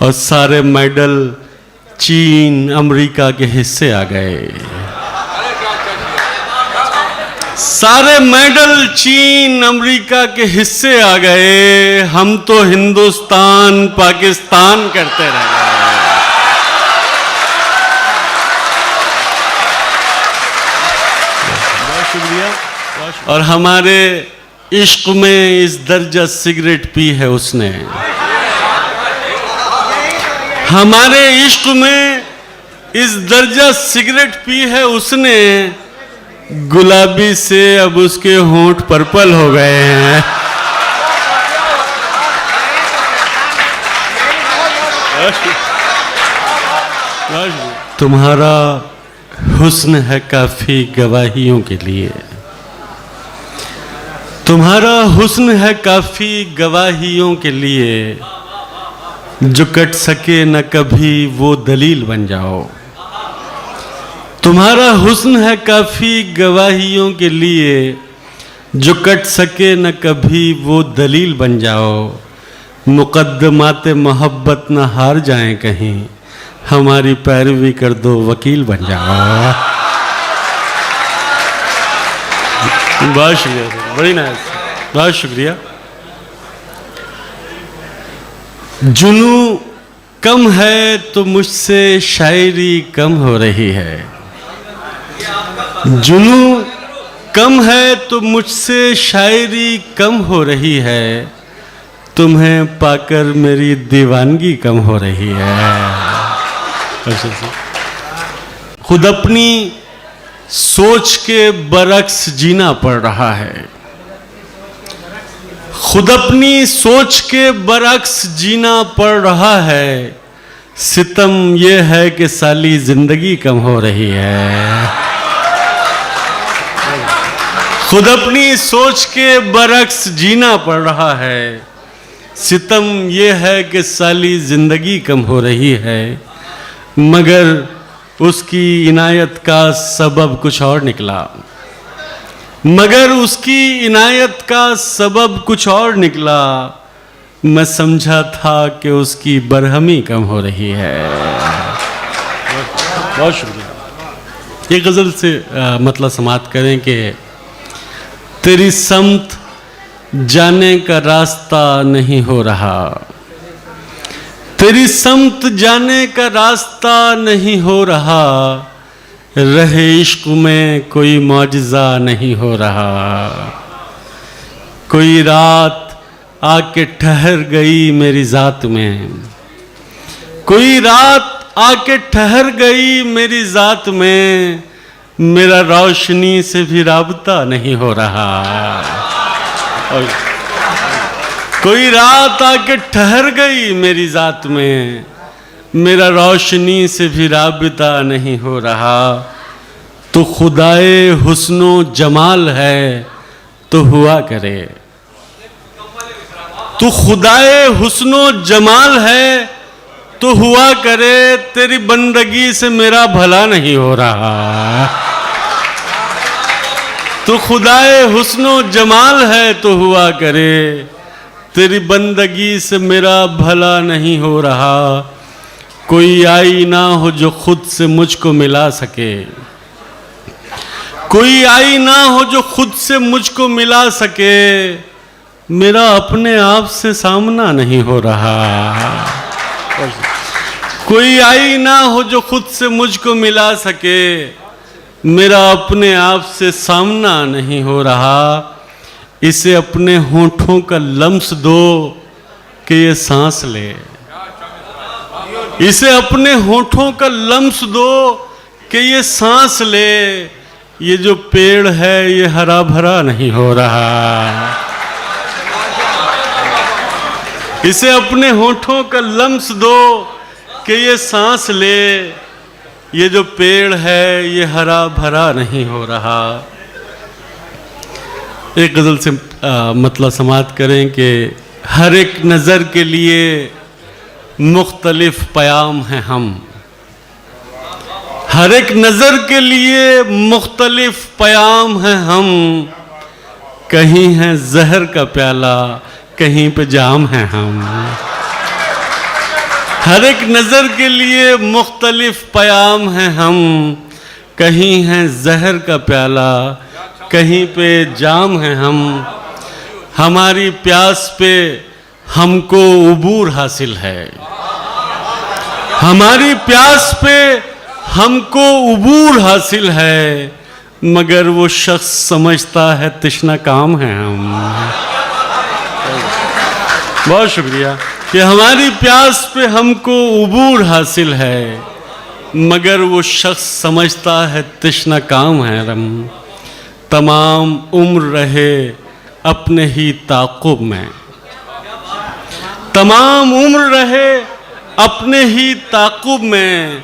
और सारे मेडल चीन अमेरिका के हिस्से आ गए। सारे मेडल चीन अमेरिका के हिस्से आ गए, हम तो हिंदुस्तान पाकिस्तान करते रह गए। बहुत शुक्रिया। और हमारे इश्क में इस दर्जा सिगरेट पी है उसने, हमारे इश्क में इस दर्जा सिगरेट पी है उसने, गुलाबी से अब उसके होंठ पर्पल हो गए हैं। तुम्हारा हुस्न है काफी गवाहियों के लिए, तुम्हारा हुस्न है काफी गवाहियों के लिए, जो कट सके न कभी वो दलील बन जाओ। तुम्हारा हुस्न है काफी गवाहियों के लिए, जो कट सके न कभी वो दलील बन जाओ। मुकद्दमाते मोहब्बत न हार जाएं कहीं, हमारी पैरवी कर दो वकील बन जाओ। बहुत शुक्रिया, बड़ी नाइस, बहुत शुक्रिया। जुनू कम है तो मुझसे शायरी कम हो रही है, जुनू कम है तो मुझसे शायरी कम हो रही है, तुम्हें पाकर मेरी दीवानगी कम हो रही है। खुद अपनी सोच के बरक्स जीना पड़ रहा है, खुद अपनी सोच के बरक्स जीना पड़ रहा है, सितम ये है कि साली जिंदगी कम हो रही है। खुद अपनी सोच के बरक्स जीना पड़ रहा है, सितम ये है कि साली जिंदगी कम हो रही है, मगर उसकी इनायत का सबब कुछ और निकला, मगर उसकी इनायत का सबब कुछ और निकला। मैं समझा था कि उसकी बरहमी कम हो रही है। बहुत शुक्रिया। ये गज़ल से मतलब समाप्त करें कि तेरी समत जाने का रास्ता नहीं हो रहा, तेरी समत जाने का रास्ता नहीं हो रहा, रहे इश्क में कोई मौजज़ा नहीं हो रहा। कोई रात आके ठहर गई मेरी ज़ात में, कोई रात आके ठहर गई मेरी ज़ात में, मेरा रोशनी से भी राबता नहीं हो रहा। कोई रात आके ठहर गई मेरी ज़ात में, मेरा रोशनी से भी राबता नहीं हो रहा। तो खुदाए हुस्नो जमाल है तो हुआ करे, तो खुदाए हुस्नो जमाल है तो हुआ करे, तेरी बंदगी से मेरा भला नहीं हो रहा। तो खुदाए हुस्नो जमाल है तो हुआ करे, तेरी बंदगी से मेरा भला नहीं हो रहा। कोई आई ना हो जो खुद से मुझको मिला सके, कोई आई ना हो जो खुद से मुझको मिला सके, मेरा अपने आप से सामना नहीं हो रहा। कोई आई ना हो जो खुद से मुझको मिला सके, मेरा अपने आप से सामना नहीं हो रहा। इसे अपने होठों का लम्स दो कि ये सांस ले, इसे अपने होठों का लम्स दो कि ये सांस ले, ये जो पेड़ है ये हरा भरा नहीं हो रहा। इसे अपने होठों का लम्स दो कि ये सांस ले, ये जो पेड़ है ये हरा भरा नहीं हो रहा। एक गज़ल से मतलब समाप्त करें कि हर एक नज़र के लिए मुख्तलिफ प्याम हैं हम, हर एक नज़र के लिए मुख्तलिफ प्याम हैं हम, कहीं है जहर का प्याला कहीं पे जाम हैं हम। हर एक नज़र के लिए मुख्तलिफ पयाम हैं हम, कहीं हैं जहर का प्याला, कहीं पे जाम हैं हम। हमारी प्यास पे हमको उबूर हासिल है, हमारी प्यास पे हमको उबूर हासिल है, मगर वो शख्स समझता है तृष्णा काम है हम। बहुत शुक्रिया कि हमारी प्यास पे हमको उबूर हासिल है, मगर वो शख्स समझता है तृष्णा काम है हम। तमाम उम्र रहे अपने ही ताक़ुब में, तमाम उम्र रहे अपने ही ताक़ुब में,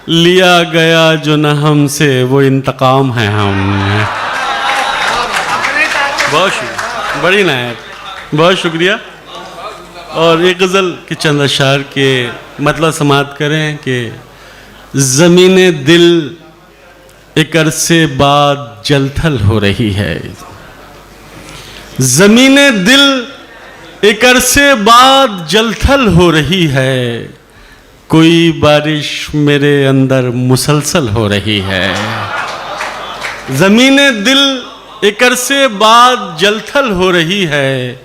लिया गया जो न हमसे वो इंतकाम है हम। बहुत शुक्रिया, बड़ी नायत, बहुत शुक्रिया। और एक गज़ल के चंद अशार के मतलब समाप्त करें कि ज़मीने दिल एक अरसे बाद जलथल हो रही है, ज़मीने दिल एक अरसे बाद जलथल हो रही है, कोई बारिश मेरे अंदर मुसलसल हो रही है। ज़मीने दिल एक अरसे बाद जलथल हो रही है,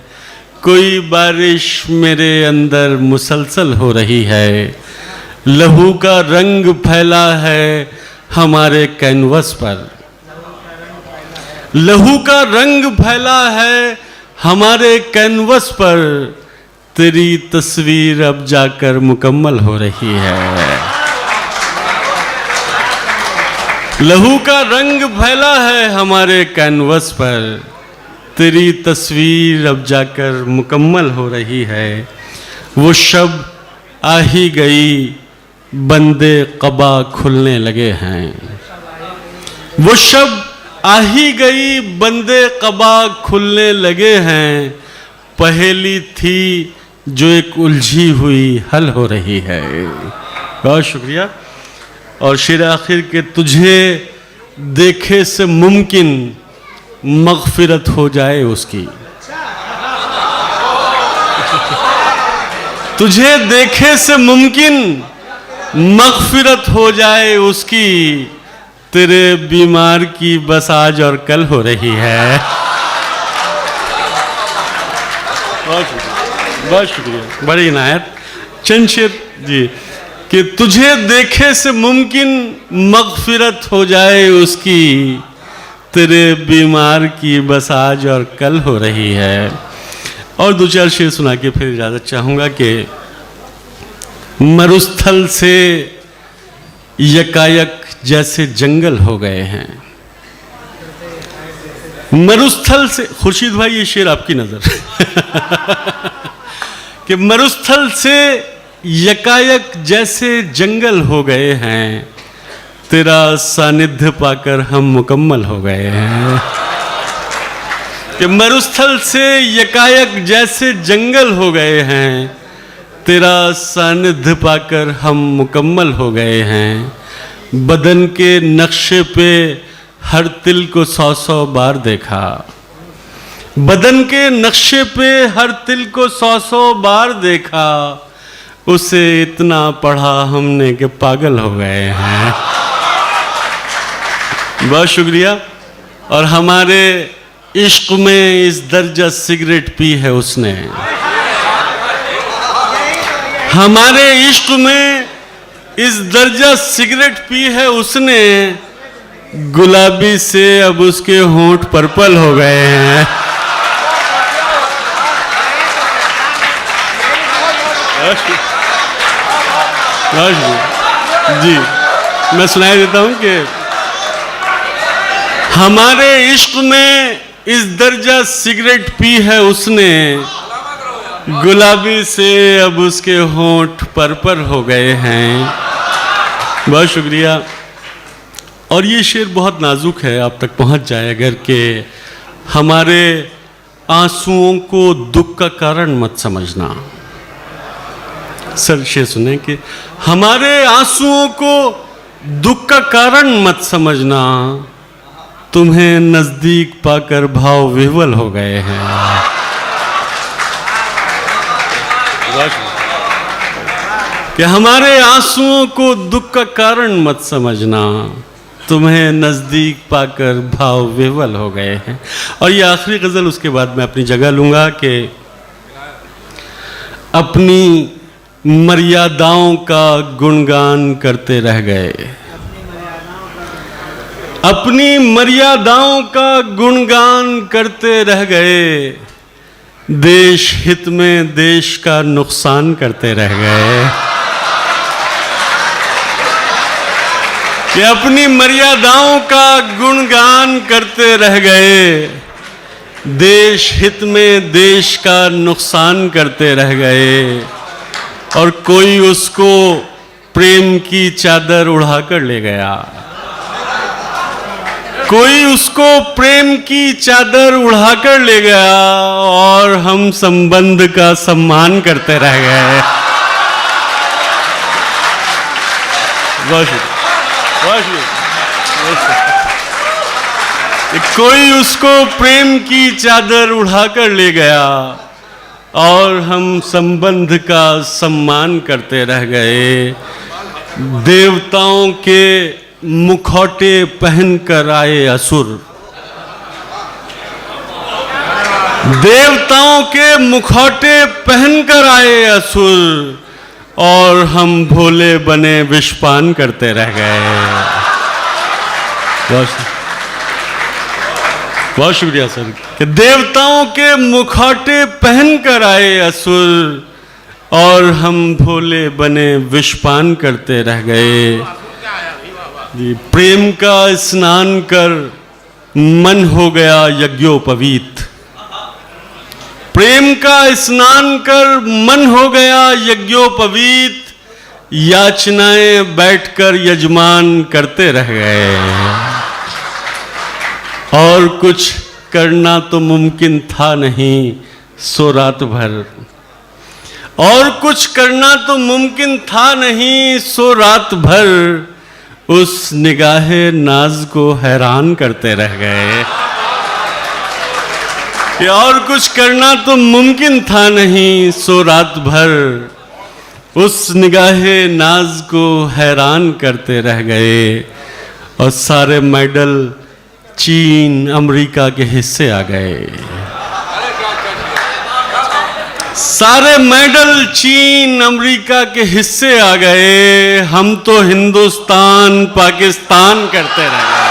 कोई बारिश मेरे अंदर मुसलसल हो रही है। लहू का रंग फैला है हमारे कैनवस पर, लहू का रंग फैला है हमारे कैनवस पर, तेरी तस्वीर अब जाकर मुकम्मल हो रही है। लहू का रंग फैला है हमारे कैनवस पर, तेरी तस्वीर अब जाकर मुकम्मल हो रही है। वो शब आ ही गई, बंदे क़बा खुलने लगे हैं। वो शब आ ही गई, बंदे क़बा खुलने लगे हैं, पहेली थी जो एक उलझी हुई हल हो रही है। बहुत शुक्रिया। और शेर आखिर के तुझे देखे से मुमकिन मग़फ़िरत हो जाए उसकी, तुझे देखे से मुमकिन मग़फ़िरत हो जाए उसकी, तेरे बीमार की बस आज और कल हो रही है। बहुत शुक्रिया, बड़ी इनायत। चंद शेर जी कि तुझे देखे से मुमकिन मग़फ़िरत हो जाए उसकी, तेरे बीमार की बस आज और कल हो रही है। और दो चार शेर सुना के फिर इजाज़त चाहूँगा कि मरुस्थल से यकायक जैसे जंगल हो गए हैं, मरुस्थल से, खुर्शीद भाई ये शेर आपकी नज़र कि मरुस्थल से यकायक जैसे जंगल हो गए हैं, तेरा सानिध्य पाकर हम मुकम्मल हो गए हैं। कि मरुस्थल से यकायक जैसे जंगल हो गए हैं, तेरा सानिध्य पाकर हम मुकम्मल हो गए हैं। बदन के नक्शे पे हर तिल को 100-100 बार देखा, बदन के नक्शे पे हर तिल को 100-100 बार देखा, उसे इतना पढ़ा हमने कि पागल हो गए हैं। बहुत शुक्रिया। और हमारे इश्क में इस दर्जा सिगरेट पी है उसने, हमारे इश्क में इस दर्जा सिगरेट पी है उसने, गुलाबी से अब उसके होंठ पर्पल हो गए हैं। जी मैं सुनाई देता हूं कि हमारे इश्क में इस दर्जा सिगरेट पी है उसने, गुलाबी से अब उसके होंठ पर्पल हो गए हैं। बहुत शुक्रिया। और ये शेर बहुत नाजुक है, आप तक पहुंच जाए अगर कि हमारे आंसुओं को दुख का कारण मत समझना। सर शेर सुने कि हमारे आंसुओं को दुख का कारण मत समझना, तुम्हें नजदीक पाकर भाव विह्वल हो गए हैं। कि कि हमारे आंसुओं को दुख का कारण मत समझना, तुम्हें नज़दीक पाकर भाव विह्वल हो गए हैं। और ये आखिरी गज़ल, उसके बाद मैं अपनी जगह लूँगा कि अपनी मर्यादाओं का गुणगान करते रह गए, अपनी मर्यादाओं का गुणगान करते रह गए, देश हित में देश का नुकसान करते रह गए। कि अपनी मर्यादाओं का गुणगान करते रह गए, देश हित में देश का नुकसान करते रह गए, और कोई उसको प्रेम की चादर उड़ाकर ले गया, कोई उसको प्रेम की चादर उड़ाकर ले गया, और हम संबंध का सम्मान करते रह गए। कोई उसको प्रेम की चादर उड़ाकर ले गया, और हम संबंध का सम्मान करते रह गए। देवताओं के मुखौटे पहनकर आए असुर, देवताओं के मुखौटे पहनकर आए असुर, और हम भोले बने विषपान करते रह गए। बहुत शुक्रिया सर। कि देवताओं के मुखौटे पहनकर आए असुर, और हम भोले बने विषपान करते रह गए। जी, प्रेम का स्नान कर मन हो गया यज्ञोपवीत, प्रेम का स्नान कर मन हो गया यज्ञोपवीत, याचनाएं बैठकर यजमान करते रह गए। और कुछ करना तो मुमकिन था नहीं सो रात भर, और कुछ करना तो मुमकिन था नहीं सो रात भर, उस निगाहे नाज को हैरान करते रह गए। और कुछ करना तो मुमकिन था नहीं सो रात भर, उस निगाहे नाज को हैरान करते रह गए। और सारे मेडल चीन अमेरिका के हिस्से आ गए, सारे मेडल चीन अमेरिका के हिस्से आ गए, हम तो हिंदुस्तान पाकिस्तान करते रह गए।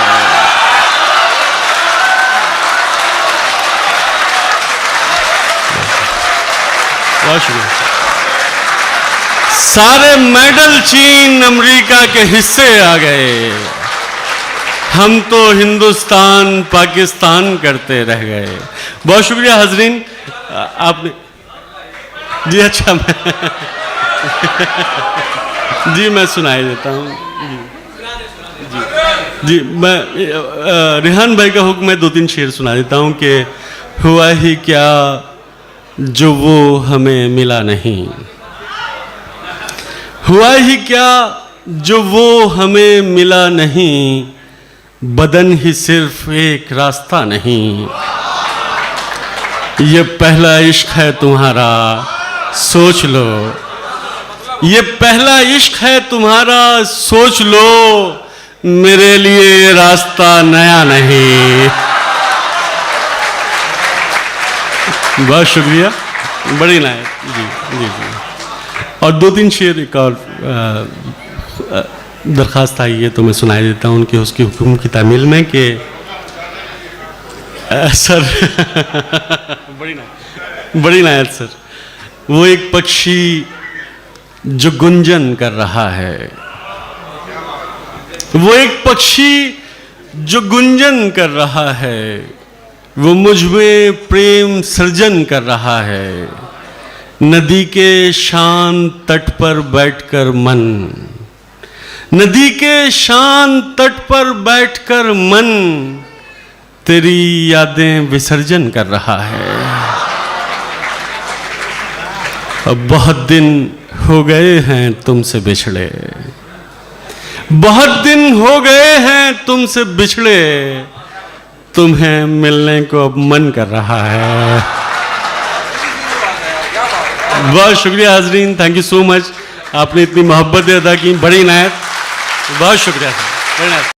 सारे मेडल चीन अमेरिका के हिस्से आ गए, हम तो हिंदुस्तान पाकिस्तान करते रह गए। बहुत शुक्रिया हजरीन, आपने जी अच्छा जी मैं सुनाई देता हूँ जी मैं रिहान भाई का हुक्म में 2-3 शेर सुना देता हूँ कि हुआ ही क्या जो वो हमें मिला नहीं, हुआ ही क्या जो वो हमें मिला नहीं, बदन ही सिर्फ एक रास्ता नहीं, ये पहला इश्क है तुम्हारा सोच लो, ये पहला इश्क है तुम्हारा सोच लो, मेरे लिए रास्ता नया नहीं। बहुत शुक्रिया, बड़ी नायक जी जी जी। और 2-3 शेर एक और दरख्वास्त आई है तो मैं सुनाई देता हूँ उनकी उसकी हुक्म की तामील में कि सर बड़ी नायक सर, वो एक पक्षी जो गुंजन कर रहा है, वो एक पक्षी जो गुंजन कर रहा है, वो मुझ में प्रेम सृजन कर रहा है, नदी के शांत तट पर बैठकर मन, नदी के शांत तट पर बैठकर मन तेरी यादें विसर्जन कर रहा है। अब बहुत दिन हो गए हैं तुमसे बिछड़े, बहुत दिन हो गए हैं तुमसे बिछड़े, तुम्हें मिलने को अब मन कर रहा है। बहुत शुक्रिया हाजरीन, थैंक यू सो मच। आपने इतनी मोहब्बतें अदा की, बड़ी इनायत, बहुत शुक्रिया सर, बड़ी इनायत।